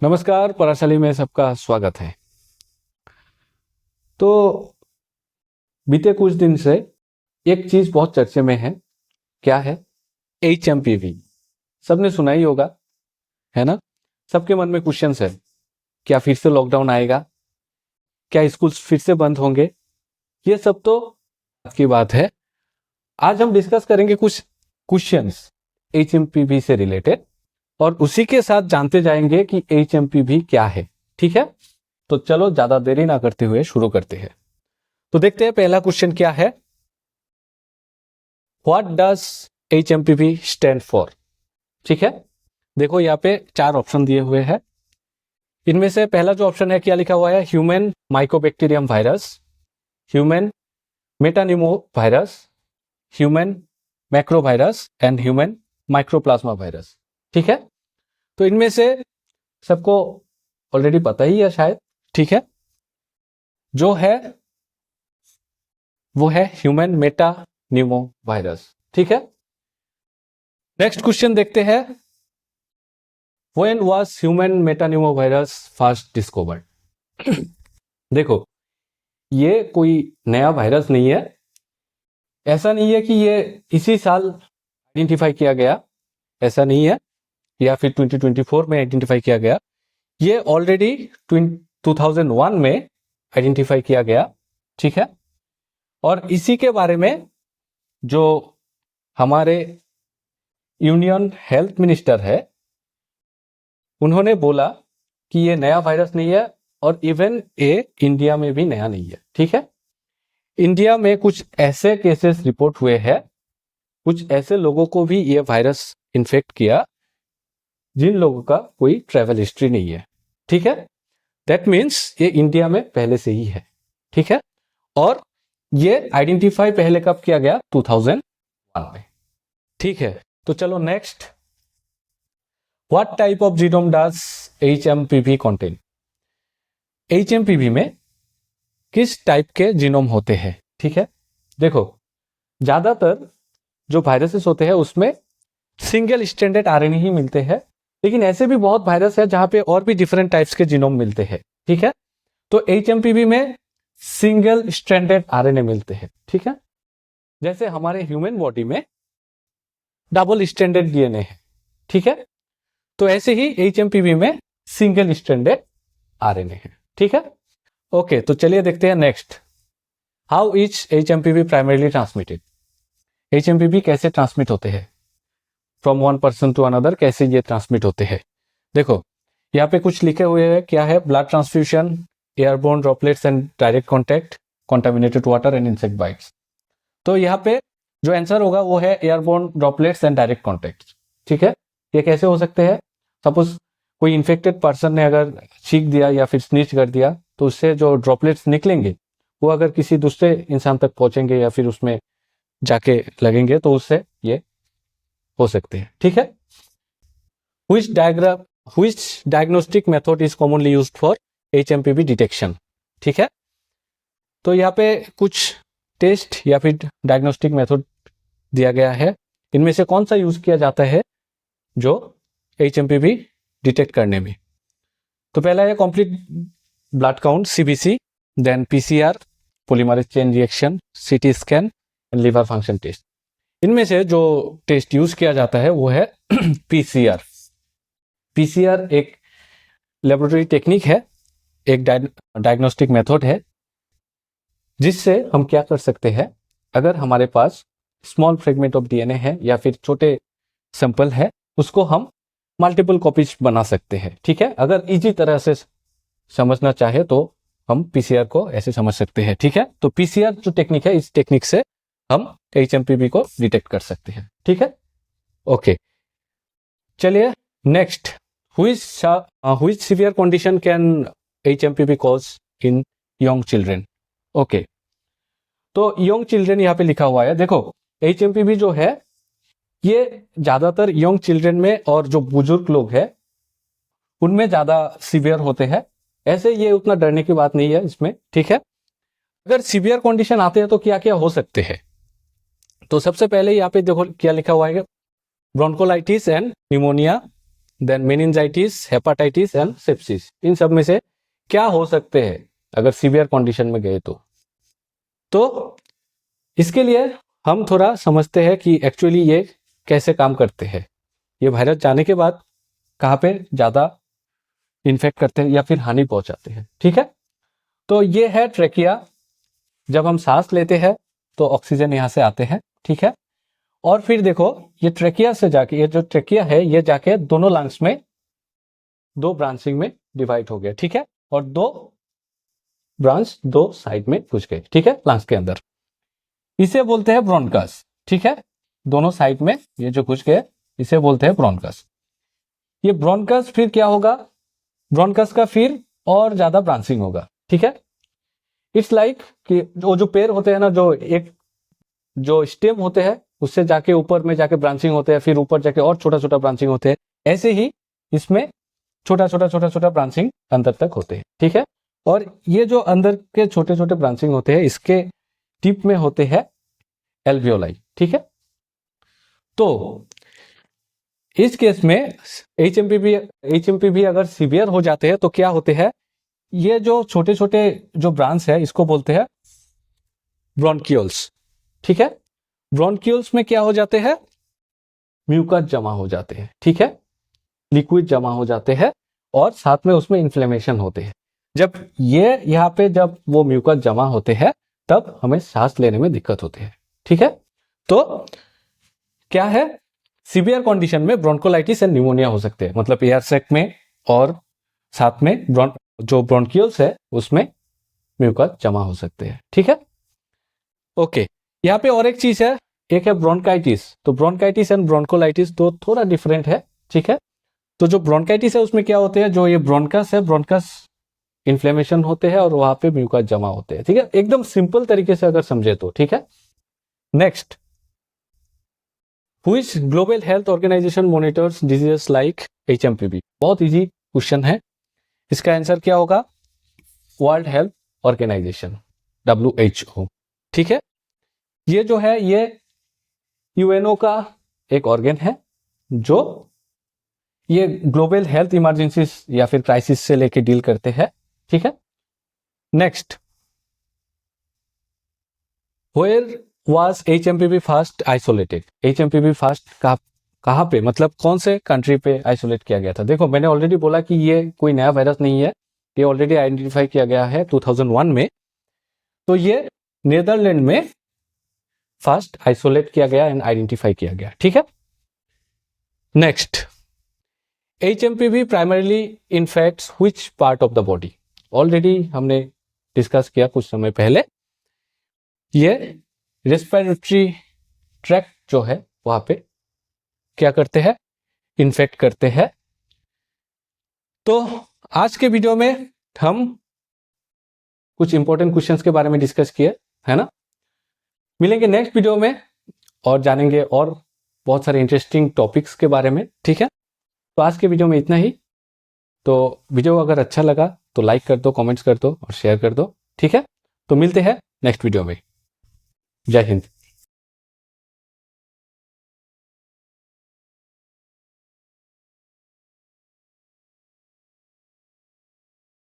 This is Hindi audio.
नमस्कार, पराशाली में सबका स्वागत है। तो बीते कुछ दिन से एक चीज बहुत चर्चे में है। क्या है? HMPV। सबने सुना ही होगा, है ना? सबके मन में क्वेश्चंस है। क्या फिर से लॉकडाउन आएगा? क्या स्कूल फिर से बंद होंगे? ये सब तो आज की बात है। आज हम डिस्कस करेंगे कुछ क्वेश्चंस HMPV से रिलेटेड और उसी के साथ जानते जाएंगे कि HMPV क्या है। ठीक है, तो चलो ज्यादा देरी ना करते हुए शुरू करते हैं। तो देखते हैं पहला क्वेश्चन क्या है। What does HMPV stand for? ठीक है, देखो यहाँ पे 4 ऑप्शन दिए हुए हैं। इनमें से पहला जो ऑप्शन है, क्या लिखा हुआ है? Human mycobacterium virus, human metapneumo virus, human macrovirus and human microplasma virus. ठीक है, तो इनमें से सबको ऑलरेडी पता ही है शायद। ठीक है, जो है वो है ह्यूमन मेटानिमो वायरस। ठीक है, नेक्स्ट क्वेश्चन देखते हैं। When was human metapneumovirus first discovered? देखो, ये कोई नया वायरस नहीं है। ऐसा नहीं है कि ये इसी साल आइडेंटिफाई किया गया, ऐसा नहीं है, या फिर 2024 में आइडेंटिफाई किया गया। ये ऑलरेडी 2001 में आइडेंटिफाई किया गया। ठीक है, और इसी के बारे में जो हमारे यूनियन हेल्थ मिनिस्टर है, उन्होंने बोला कि ये नया वायरस नहीं है और इवन ये इंडिया में भी नया नहीं है। ठीक है, इंडिया में कुछ ऐसे केसेस रिपोर्ट हुए हैं, कुछ ऐसे लोगों को भी ये वायरस इन्फेक्ट किया जिन लोगों का कोई ट्रैवल हिस्ट्री नहीं है। ठीक है, दैट मीन्स ये इंडिया में पहले से ही है। ठीक है, और ये आइडेंटिफाई पहले कब किया गया? 2001 में। ठीक है, तो चलो next. What type of genome does HMPV contain? HMPV में किस टाइप के जीनोम होते हैं? ठीक है, देखो, ज्यादातर जो वायरसेस होते हैं उसमें सिंगल स्ट्रैंडेड आरएनए ही मिलते हैं, लेकिन ऐसे भी बहुत वायरस है जहां पे और भी डिफरेंट टाइप्स के जीनोम मिलते हैं। ठीक है, तो HMPV में सिंगल स्ट्रैंडेड आरएनए मिलते हैं। ठीक है, जैसे हमारे ह्यूमन बॉडी में डबल स्ट्रैंडेड डीएनए है। ठीक है, तो ऐसे ही HMPV में सिंगल स्ट्रैंडेड आरएनए है। ठीक है, ओके, तो चलिए देखते हैं next. How is HMPV primarily transmitted? HMPV कैसे ट्रांसमिट होते हैं from one person to another? कैसे ये ट्रांसमिट होते हैं? देखो, यहाँ पे कुछ लिखे हुए हैं। क्या है? Blood transfusion, airborne droplets and direct contact, contaminated water and insect bytes. तो यहाँ पे जो आंसर होगा वो है airborne droplets and direct contact. ठीक है, ये कैसे हो सकते हैं? सपोज कोई इन्फेक्टेड पर्सन ने अगर छींक दिया या फिर स्नीच कर दिया, तो उससे जो ड्रॉपलेट्स निकलेंगे वो अगर किसी दूसरे इंसान तक पहुंचेंगे या फिर उसमें जाके लगेंगे तो उससे ये हो सकते हैं। ठीक है, which diagnostic method is commonly used for HMPV detection? ठीक है, तो यहाँ पे कुछ टेस्ट या फिर डायग्नोस्टिक मेथड दिया गया है। इनमें से कौन सा यूज किया जाता है जो HMPV डिटेक्ट करने में? तो पहला है complete blood count, CBC, then PCR, polymerase chain reaction, CT scan and liver function test. इनमें से जो टेस्ट यूज किया जाता है वो है PCR। PCR एक लेबोरेटरी टेक्निक है, एक डायग्नोस्टिक मेथड है, जिससे हम क्या कर सकते हैं? अगर हमारे पास स्मॉल फ्रेगमेंट ऑफ डीएनए है या फिर छोटे सैंपल है, उसको हम मल्टीपल कॉपीज बना सकते हैं। ठीक है, अगर इजी तरह से समझना चाहे तो हम PCR को ऐसे समझ सकते हैं। ठीक है, तो PCR जो टेक्निक है, इस टेक्निक से हम HMPV को डिटेक्ट कर सकते हैं। ठीक है, ओके, चलिए next. Which severe condition can HMPV cause in young children? Okay, तो यंग चिल्ड्रेन यहाँ पे लिखा हुआ है। देखो, HMPV जो है ये ज्यादातर यंग चिल्ड्रेन में और जो बुजुर्ग लोग हैं उनमें ज्यादा सीवियर होते हैं। ऐसे ये उतना डरने की बात नहीं है इसमें। ठीक है, अगर सीवियर कंडीशन आते हैं तो क्या क्या हो सकते हैं? तो सबसे पहले यहाँ पे देखो क्या लिखा हुआ है, bronchiolitis and pneumonia, then meningitis, hepatitis and sepsis. इन सब में से क्या हो सकते हैं अगर सीवियर कंडीशन में गए तो इसके लिए हम थोड़ा समझते हैं कि एक्चुअली ये कैसे काम करते हैं। ये वायरस जाने के बाद कहाँ पे ज़्यादा इन्फेक्ट करते हैं या फिर हानि पहुंचाते हैं। ठीक है, तो ये है ट्रेकिया। जब हम सांस लेते हैं तो ऑक्सीजन यहाँ से आते हैं। ठीक है, और फिर देखो ये ट्रेकिया से जाके, ये जो ट्रेकिया है ये जाके दोनों लंग्स में दो ब्रांचिंग में डिवाइड हो गया। ठीक है, और दो ब्रांच दो साइड में घुस गए। ठीक है, लंग्स के अंदर, इसे बोलते हैं ब्रोंकस। ठीक है, दोनों साइड में ये जो घुस गए इसे बोलते हैं ब्रोंकस। ये ब्रोंकस फिर क्या होगा, ब्रोंकस का फिर और ज्यादा ब्रांचिंग होगा। ठीक है, इट्स लाइक कि जो पेड़ होते हैं ना, जो स्टेम होते हैं उससे जाके ऊपर में जाके ब्रांचिंग होते हैं, फिर ऊपर जाके और छोटा छोटा ब्रांचिंग होते हैं, ऐसे ही इसमें छोटा छोटा ब्रांचिंग अंदर तक होते हैं। ठीक है, और ये जो अंदर के छोटे छोटे ब्रांचिंग होते हैं इसके टिप में होते हैं एल्वियोलाई। ठीक है, तो इस केस में एचएमपीवी अगर सीवियर हो जाते हैं तो क्या होते हैं, ये जो छोटे छोटे जो ब्रांच है इसको बोलते हैं ब्रोंकियोल्स। ठीक है, ब्रोंकियोल्स में क्या हो जाते हैं, म्यूकस जमा हो जाते हैं। ठीक है, लिक्विड जमा हो जाते हैं और साथ में उसमें इन्फ्लेमेशन होते हैं। जब ये यहाँ पे जब वो म्यूकस जमा होते हैं तब हमें सांस लेने में दिक्कत होती है। ठीक है, तो क्या है, सीवियर कंडीशन में ब्रोंकोलाइटिस एंड निमोनिया हो सकते हैं, मतलब एयर सैक में और साथ में जो ब्रोंकियोल्स है उसमें म्यूकस जमा हो सकते हैं। ठीक है, ओके, यहाँ पे और एक चीज है, एक है ब्रोंकाइटिस। तो ब्रोंकाइटिस एंड ब्रोंकोलाइटिस तो थोड़ा डिफरेंट है। ठीक है, तो जो ब्रोंकाइटिस है उसमें क्या होते हैं, जो ये ब्रोंकस है, ब्रोंकस इन्फ्लेमेशन होते हैं और वहां पे म्यूकस जमा होते हैं। ठीक है, एकदम सिंपल तरीके से अगर समझे तो। ठीक है, next, which global health organization monitors diseases like HMPV. बहुत इजी क्वेश्चन है, इसका आंसर क्या होगा, वर्ल्ड हेल्थ ऑर्गेनाइजेशन, WHO। ठीक है, ये जो है ये यूएनओ का एक ऑर्गन है जो ये ग्लोबल हेल्थ इमरजेंसीज या फिर क्राइसिस से लेके डील करते हैं। ठीक है, next, where was HMPV first isolated. HMPV first कहाँ पे, मतलब कौन से कंट्री पे आइसोलेट किया गया था। देखो मैंने ऑलरेडी बोला कि ये कोई नया वायरस नहीं है, ये ऑलरेडी आइडेंटिफाई किया गया है 2001 में। तो ये नीदरलैंड में फर्स्ट आइसोलेट किया गया एंड आइडेंटिफाई किया गया। ठीक है, next, HMPV primarily infects which part of the body. Already हमने डिस्कस किया कुछ समय पहले, ये रेस्पिरेटरी ट्रैक्ट जो है वहां पे क्या करते हैं, इन्फेक्ट करते हैं। तो आज के वीडियो में हम कुछ इंपॉर्टेंट क्वेश्चंस के बारे में डिस्कस किए, है ना। मिलेंगे नेक्स्ट वीडियो में और जानेंगे और बहुत सारे इंटरेस्टिंग टॉपिक्स के बारे में। ठीक है, तो आज के वीडियो में इतना ही। तो वीडियो अगर अच्छा लगा तो लाइक कर दो, कमेंट्स कर दो और शेयर कर दो। ठीक है, तो मिलते हैं नेक्स्ट वीडियो में। जय हिंद।